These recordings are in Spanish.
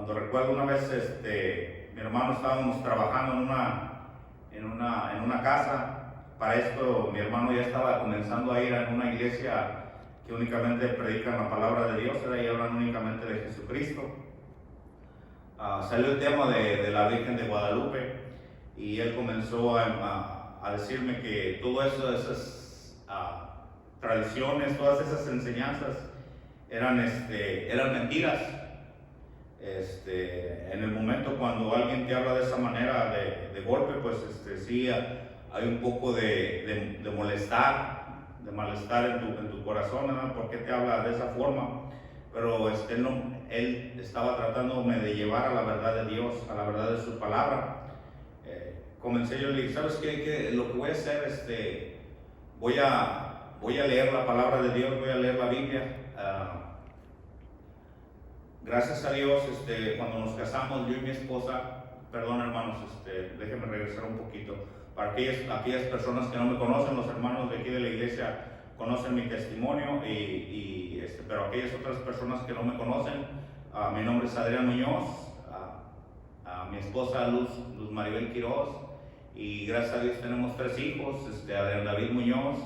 Cuando recuerdo una vez, mi hermano estábamos trabajando en una casa. Para esto mi hermano ya estaba comenzando a ir a una iglesia que únicamente predican la palabra de Dios, y hablan únicamente de Jesucristo. Salió el tema de la Virgen de Guadalupe y él comenzó a decirme que todas esas tradiciones, todas esas enseñanzas eran mentiras. En el momento cuando alguien te habla de esa manera de golpe, pues sí hay un poco de malestar en tu corazón, ¿no? ¿Por qué te habla de esa forma? Pero él estaba tratándome de llevar a la verdad de Dios, a la verdad de su palabra. Comencé yo, le dije, ¿sabes qué? Lo que voy a hacer, voy a leer la palabra de Dios, voy a leer la Biblia. Gracias a Dios, cuando nos casamos, yo y mi esposa, perdón hermanos, déjenme regresar un poquito. Para aquellas personas que no me conocen, los hermanos de aquí de la iglesia conocen mi testimonio, pero aquellas otras personas que no me conocen, mi nombre es Adrián Muñoz, mi esposa Luz Maribel Quiroz, y gracias a Dios tenemos 3 hijos, Adrián David Muñoz,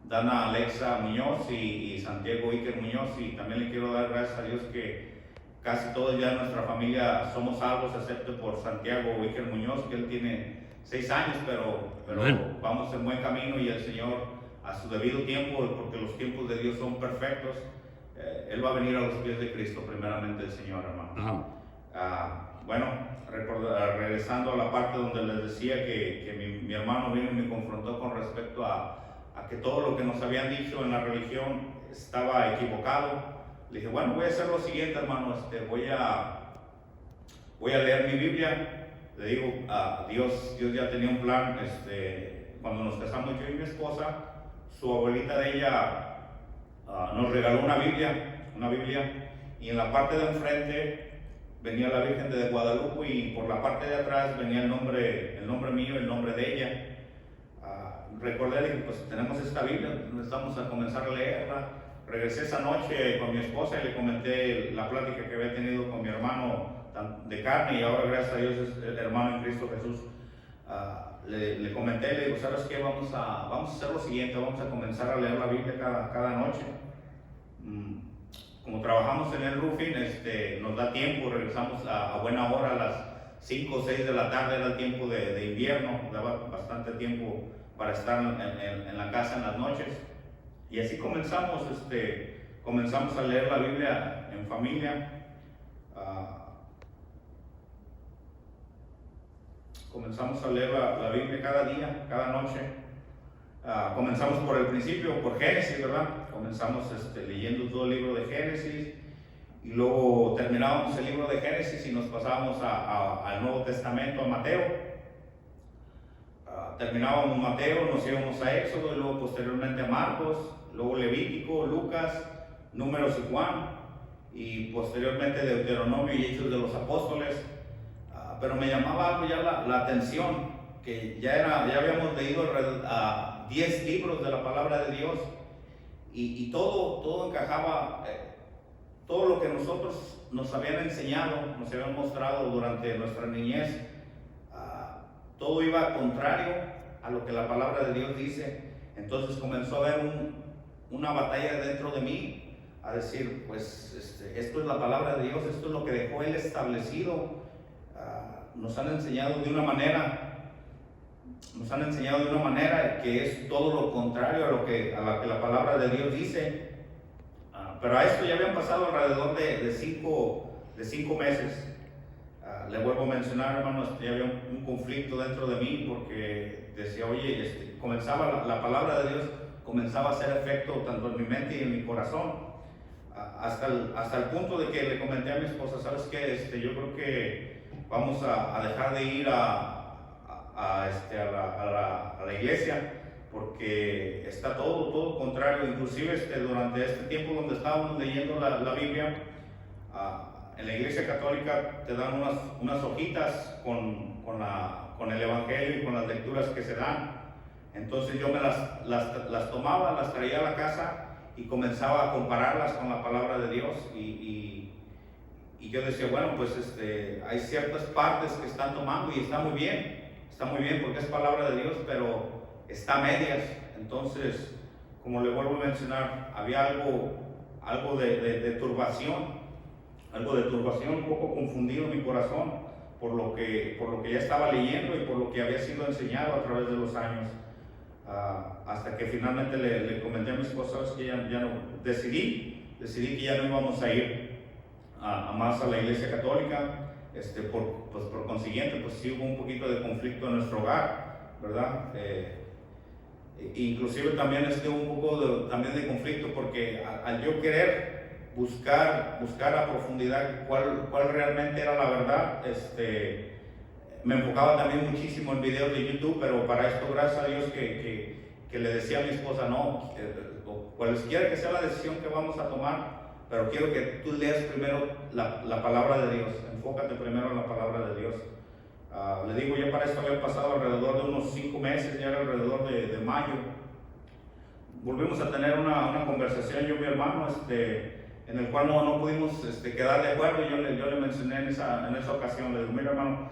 Dana Alexa Muñoz y Santiago Iker Muñoz. Y también le quiero dar gracias a Dios que casi todos ya en nuestra familia somos salvos, excepto por Santiago Iker Muñoz, que él tiene 6 años, pero vamos en buen camino, y el Señor a su debido tiempo, porque los tiempos de Dios son perfectos, él va a venir a los pies de Cristo, primeramente el Señor, hermano. Bueno, regresando a la parte donde les decía que mi hermano vino y me confrontó con respecto a que todo lo que nos habían dicho en la religión estaba equivocado. Le dije, bueno, voy a hacer lo siguiente, hermano, voy a leer mi Biblia. Le digo, Dios ya tenía un plan. Cuando nos casamos yo y mi esposa, su abuelita de ella nos regaló una Biblia, y en la parte de enfrente venía la Virgen de Guadalupe, y por la parte de atrás venía el nombre mío, el nombre de ella. Recordé, dije, pues tenemos esta Biblia, vamos a comenzar a leerla. Regresé esa noche con mi esposa y le comenté la plática que había tenido con mi hermano de carne, y ahora gracias a Dios es el hermano en Cristo Jesús. Le comenté, le digo, ¿sabes qué? Vamos a hacer lo siguiente, vamos a comenzar a leer la Biblia cada noche. Como trabajamos en el roofing, nos da tiempo, regresamos a buena hora, a las 5 o 6 de la tarde, era el tiempo de invierno, daba bastante tiempo para estar en la casa en las noches. Y así comenzamos a leer la Biblia en familia. Comenzamos a leer la Biblia cada día, cada noche. Comenzamos por el principio, por Génesis, ¿verdad? Comenzamos leyendo todo el libro de Génesis, y luego terminábamos el libro de Génesis y nos pasábamos al Nuevo Testamento, a Mateo. Terminábamos Mateo, nos íbamos a Éxodo, y luego posteriormente a Marcos, luego Levítico, Lucas, Números y Juan, y posteriormente Deuteronomio y Hechos de los Apóstoles. Pero me llamaba algo ya la atención, que ya habíamos leído 10 libros de la palabra de Dios, y todo encajaba, todo lo que nosotros nos habían enseñado, nos habían mostrado durante nuestra niñez, todo iba contrario a lo que la palabra de Dios dice. Entonces comenzó a haber una batalla dentro de mí, a decir, pues esto es la palabra de Dios, esto es lo que dejó Él establecido. Nos han enseñado de una manera que es todo lo contrario a lo que la palabra de Dios dice. Pero a esto ya habían pasado alrededor de 5 meses. Le vuelvo a mencionar, hermanos, ya había un conflicto dentro de mí, porque decía, oye, comenzaba la palabra de Dios, comenzaba a hacer efecto tanto en mi mente y en mi corazón, hasta el punto de que le comenté a mi esposa, ¿sabes qué? Yo creo que vamos a dejar de ir a la iglesia, porque está todo contrario. Inclusive durante este tiempo donde estábamos leyendo la Biblia, en la iglesia católica te dan unas hojitas con el evangelio y con las lecturas que se dan. Entonces yo me las tomaba, las traía a la casa y comenzaba a compararlas con la palabra de Dios, y yo decía, bueno, pues hay ciertas partes que están tomando y está muy bien porque es palabra de Dios, pero está a medias. Entonces, como le vuelvo a mencionar, había algo de turbación, un poco confundido en mi corazón por lo que ya estaba leyendo y por lo que había sido enseñado a través de los años. Hasta que finalmente le comenté a mi esposa que ya no, decidí que ya no íbamos a ir más a la iglesia católica. Por consiguiente, pues sí hubo un poquito de conflicto en nuestro hogar, ¿verdad? Inclusive también un poco también de conflicto porque al yo querer buscar a profundidad cuál realmente era la verdad, me enfocaba también muchísimo en videos de YouTube, pero para esto, gracias a Dios que le decía a mi esposa, no, cualesquiera que sea la decisión que vamos a tomar, pero quiero que tú leas primero la palabra de Dios, enfócate primero en la palabra de Dios. Le digo, ya para esto había pasado alrededor de unos 5 meses, ya era alrededor de mayo. Volvimos a tener una conversación, yo y mi hermano, en el cual no pudimos quedar de acuerdo. Yo le mencioné en esa ocasión, le digo, mira hermano,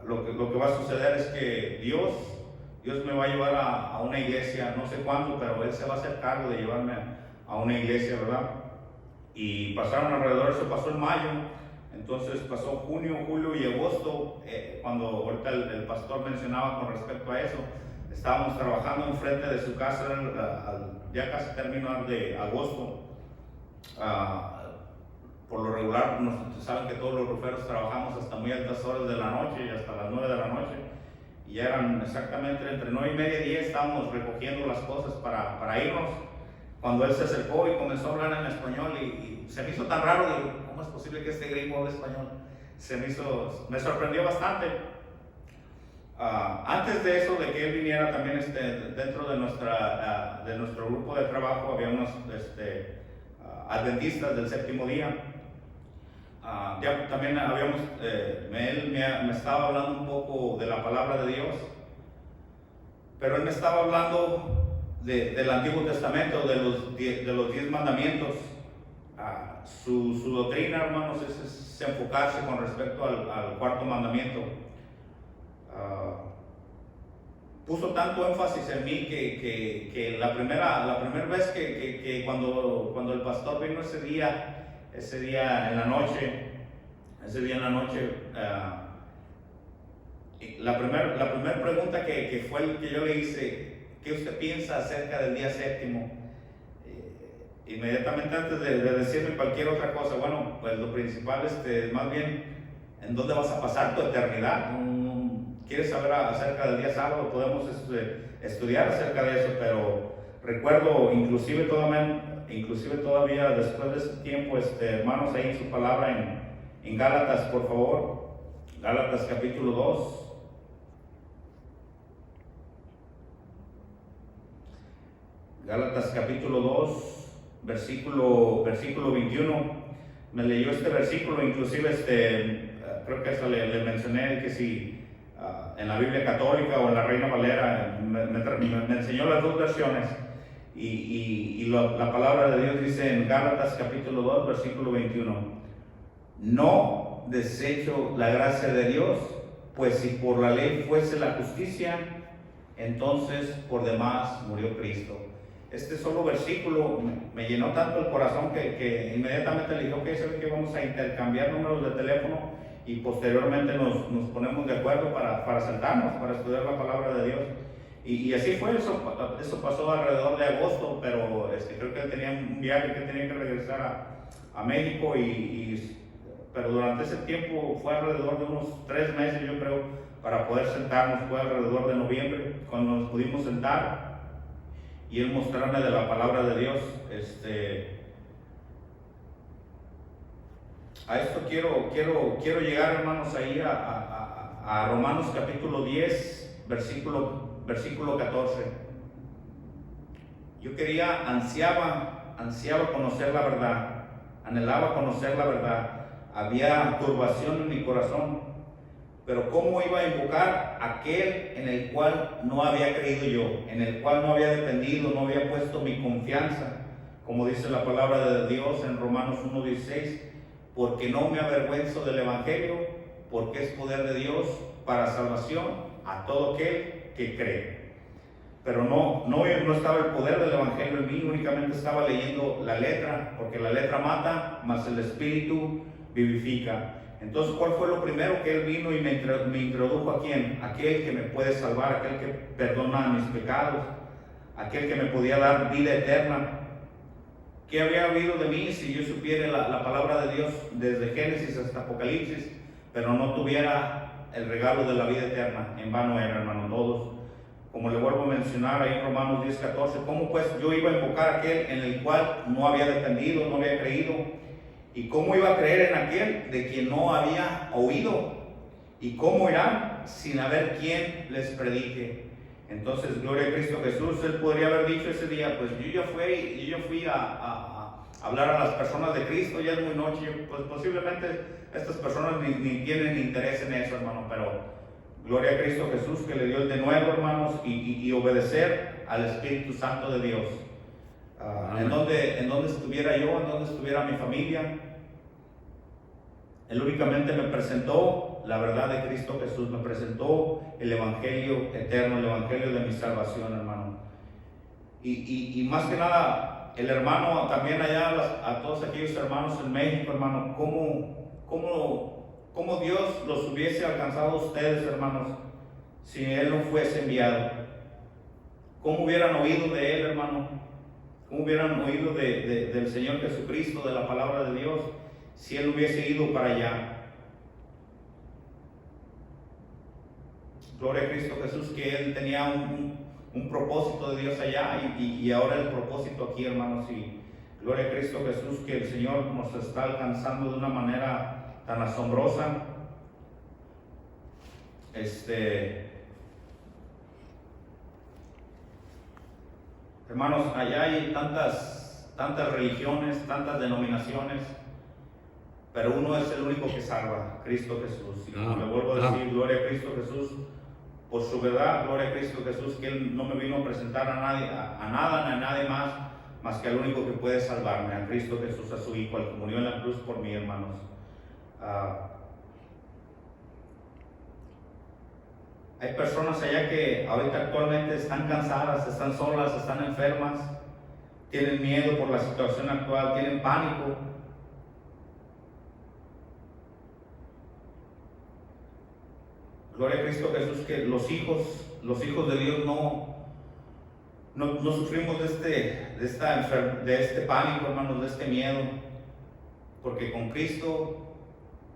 lo que va a suceder es que Dios me va a llevar a una iglesia, no sé cuándo, pero Él se va a hacer cargo de llevarme a una iglesia, ¿verdad? Y pasaron alrededor, eso pasó en mayo, entonces pasó junio, julio y agosto, cuando ahorita el pastor mencionaba con respecto a eso, estábamos trabajando enfrente de su casa, ya casi terminar de agosto. Por lo regular, saben que todos los ruferos trabajamos hasta muy altas horas de la noche y hasta las 9 de la noche, y ya eran exactamente entre 9:30 y 10, estábamos recogiendo las cosas para irnos, cuando él se acercó y comenzó a hablar en español y se me hizo tan raro, digo, ¿cómo es posible que este gringo hable español? Me sorprendió bastante. Antes de eso, de que él viniera también dentro de nuestro grupo de trabajo, había unos adventistas del séptimo día. Ya también él me estaba hablando un poco de la palabra de Dios, pero él me estaba hablando del Antiguo Testamento, de los 10 mandamientos. Su doctrina, hermanos, es enfocarse con respecto al cuarto mandamiento. Puso tanto énfasis en mí que la primera vez que cuando el pastor vino ese día en la noche, la primera pregunta que fue el que yo le hice, ¿qué usted piensa acerca del día séptimo? Inmediatamente antes de decirme cualquier otra cosa, bueno, pues lo principal más bien, ¿en dónde vas a pasar tu eternidad? ¿Quieres saber acerca del día sábado? Podemos estudiar acerca de eso, pero recuerdo inclusive todavía después de ese tiempo, hermanos, ahí en su palabra en Gálatas, por favor, Gálatas capítulo 2. Gálatas capítulo 2, versículo 21. Me leyó este versículo, inclusive creo que eso le mencioné, que si en la Biblia católica o en la Reina Valera me enseñó las dos versiones, y la palabra de Dios dice en Gálatas capítulo 2, versículo 21: no desecho la gracia de Dios, pues si por la ley fuese la justicia, entonces por demás murió Cristo. Este solo versículo me llenó tanto el corazón que inmediatamente le dije, ok, ¿saben qué? Vamos a intercambiar números de teléfono y posteriormente nos ponemos de acuerdo para sentarnos, para estudiar la palabra de Dios. Y así fue, eso pasó alrededor de agosto, pero creo que él tenía un viaje que tenía que regresar a México, pero durante ese tiempo fue alrededor de unos 3 meses, yo creo, para poder sentarnos. Fue alrededor de noviembre cuando nos pudimos sentar y él mostrarme de la palabra de Dios. A esto quiero llegar, hermanos, ahí a Romanos capítulo 10, versículo 14. Yo ansiaba conocer la verdad, anhelaba conocer la verdad. Había turbación en mi corazón, pero ¿cómo iba a invocar aquel en el cual no había creído yo, en el cual no había dependido, no había puesto mi confianza? Como dice la palabra de Dios en Romanos 1:16, porque no me avergüenzo del Evangelio, porque es poder de Dios para salvación a todo aquel que cree. Pero no estaba el poder del Evangelio en mí, únicamente estaba leyendo la letra, porque la letra mata, mas el Espíritu vivifica. Entonces, ¿cuál fue lo primero que Él vino y me introdujo a quién? Aquel que me puede salvar, aquel que perdona mis pecados, aquel que me podía dar vida eterna. ¿Qué habría habido de mí si yo supiera la palabra de Dios desde Génesis hasta Apocalipsis, pero no tuviera el regalo de la vida eterna? En vano era, hermano, todos. Como le vuelvo a mencionar ahí en Romanos 10:14, ¿cómo pues yo iba a invocar a aquel en el cual no había dependido, no había creído? ¿Y cómo iba a creer en aquel de quien no había oído? ¿Y cómo irán sin haber quien les predique? Entonces, gloria a Cristo Jesús. Él podría haber dicho ese día, pues yo ya fui a hablar a las personas de Cristo, ya es muy noche. Pues posiblemente estas personas ni tienen interés en eso, hermano, pero gloria a Cristo Jesús que le dio el de nuevo, hermanos, y obedecer al Espíritu Santo de Dios. En donde estuviera yo, en donde estuviera mi familia, Él únicamente me presentó la verdad de Cristo Jesús, me presentó el Evangelio eterno, el Evangelio de mi salvación, hermano. Y más que nada, el hermano, también allá a todos aquellos hermanos en México, hermano, ¿cómo Dios los hubiese alcanzado a ustedes, hermanos, si Él no fuese enviado? ¿Cómo hubieran oído de Él, hermano? ¿Cómo hubieran oído del Señor Jesucristo, de la palabra de Dios, si Él hubiese ido para allá? Gloria a Cristo Jesús, que Él tenía un propósito de Dios allá y ahora el propósito aquí, hermanos. Y gloria a Cristo Jesús, que el Señor nos está alcanzando de una manera tan asombrosa. Hermanos, allá hay tantas religiones, tantas denominaciones, pero uno es el único que salva, Cristo Jesús. Y como le vuelvo a decir, gloria a Cristo Jesús, por su verdad, gloria a Cristo Jesús, que Él no me vino a presentar a nada ni a nadie más que al único que puede salvarme, a Cristo Jesús, a su Hijo, al que murió en la cruz por mí, hermanos. Hay personas allá que ahorita actualmente están cansadas, están solas, están enfermas, tienen miedo por la situación actual, tienen pánico. Gloria a Cristo Jesús, que los hijos de Dios no sufrimos de este pánico, hermanos, de este miedo, porque con Cristo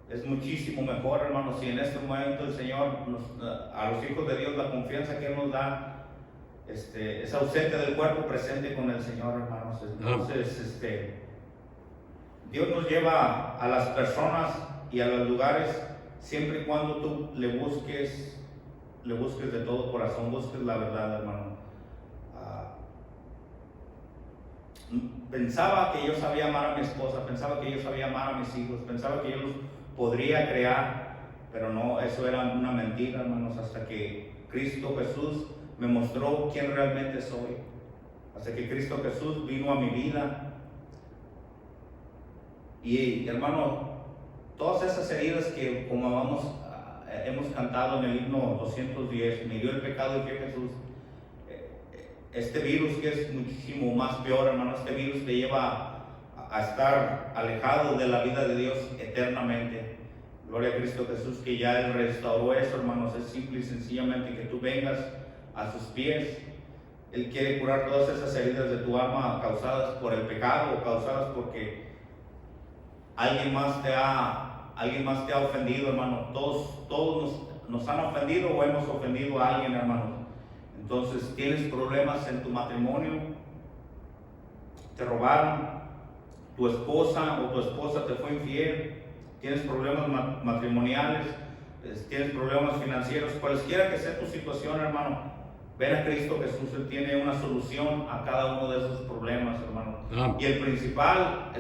es muchísimo mejor, hermanos. Y en este momento el Señor a los hijos de Dios, la confianza que Él nos da es ausente del cuerpo, presente con el Señor, hermanos. Entonces, Dios nos lleva a las personas y a los lugares siempre y cuando tú le busques de todo corazón, busques la verdad, hermano. Pensaba que yo sabía amar a mi esposa, pensaba que yo sabía amar a mis hijos, pensaba que yo los podría crear, pero no, eso era una mentira, hermanos, hasta que Cristo Jesús me mostró quién realmente soy, hasta que Cristo Jesús vino a mi vida. Y hermano, todas esas heridas que, como hemos cantado en el himno 210, me dio el pecado y que Jesús, este virus que es muchísimo más peor, hermano, este virus te lleva a estar alejado de la vida de Dios eternamente. Gloria a Cristo Jesús, que ya Él restauró eso, hermanos. Es simple y sencillamente que tú vengas a sus pies. Él quiere curar todas esas heridas de tu alma causadas por el pecado o causadas porque alguien más te ha ofendido, hermano. Todos nos han ofendido o hemos ofendido a alguien, hermanos. Entonces, tienes problemas en tu matrimonio, te robaron, tu esposa o tu esposa te fue infiel, tienes problemas matrimoniales, tienes problemas financieros, cualquiera que sea tu situación, hermano, ven a Cristo Jesús. Él tiene una solución a cada uno de esos problemas, hermano. Y el principal,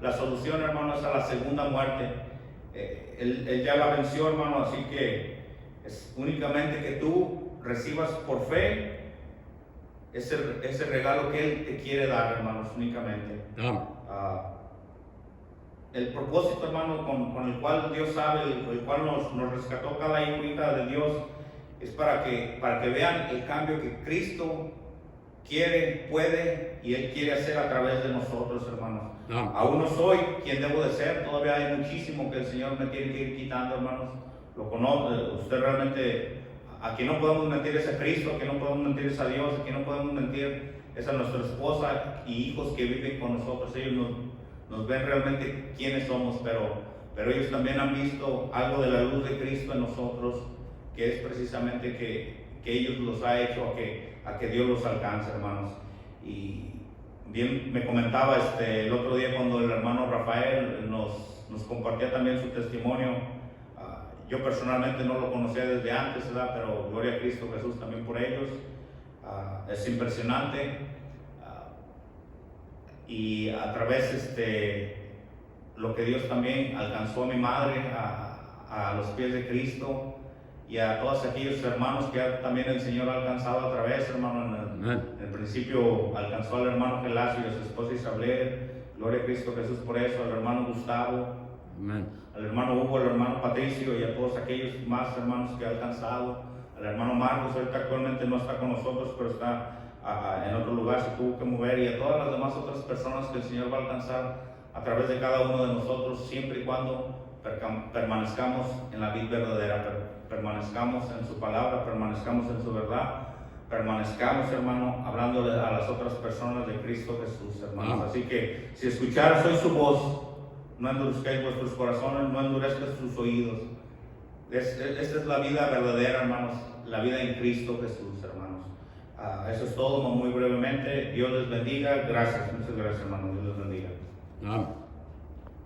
la solución, hermano, es a la segunda muerte. Él ya la venció, hermano, así que es únicamente que tú recibas por fe ese regalo que Él te quiere dar, hermanos, únicamente. el propósito, hermano, con el cual Dios sabe, el cual nos rescató cada hijo y hija de Dios, es para que vean el cambio que Cristo quiere, puede y Él quiere hacer a través de nosotros, hermanos. No. Aún no soy quien debo de ser, todavía hay muchísimo que el Señor me tiene que ir quitando, hermanos. Lo conoce, usted realmente, a quien no podemos mentir es a Cristo, a quien no podemos mentir es a Dios, a quien no podemos mentir es a nuestra esposa y hijos que viven con nosotros. Ellos nos ven realmente quiénes somos, pero ellos también han visto algo de la luz de Cristo en nosotros, que es precisamente que ellos los ha hecho a que Dios los alcance, hermanos. Y bien me comentaba el otro día cuando el hermano Rafael nos compartía también su testimonio. Yo personalmente no lo conocía desde antes, ¿verdad? Pero gloria a Cristo Jesús también por ellos. Es impresionante. Y a través lo que Dios también alcanzó a mi madre a los pies de Cristo, y a todos aquellos hermanos que también el Señor ha alcanzado a través, hermano. En el principio alcanzó al hermano Gelasio y a su esposa Isabel, gloria a Cristo Jesús por eso, al hermano Gustavo, Amén. al hermano Hugo, al hermano Patricio y a todos aquellos más hermanos que ha alcanzado, al hermano Marcos, ahorita actualmente no está con nosotros, pero está en otro lugar, se tuvo que mover, y a todas las demás otras personas que el Señor va a alcanzar a través de cada uno de nosotros, siempre y cuando permanezcamos en la vid verdadera, permanezcamos en su palabra, permanezcamos en su verdad, permanezcamos, hermano, hablándole a las otras personas de Cristo Jesús, hermanos. Así que si escucharas hoy su voz, no endurezcáis vuestros corazones, no endurezcas sus oídos. Esta es la vida verdadera, hermanos, la vida en Cristo Jesús, hermanos. Eso es todo, muy brevemente. Dios les bendiga. Gracias, muchas gracias, hermanos. Dios les bendiga. Amén.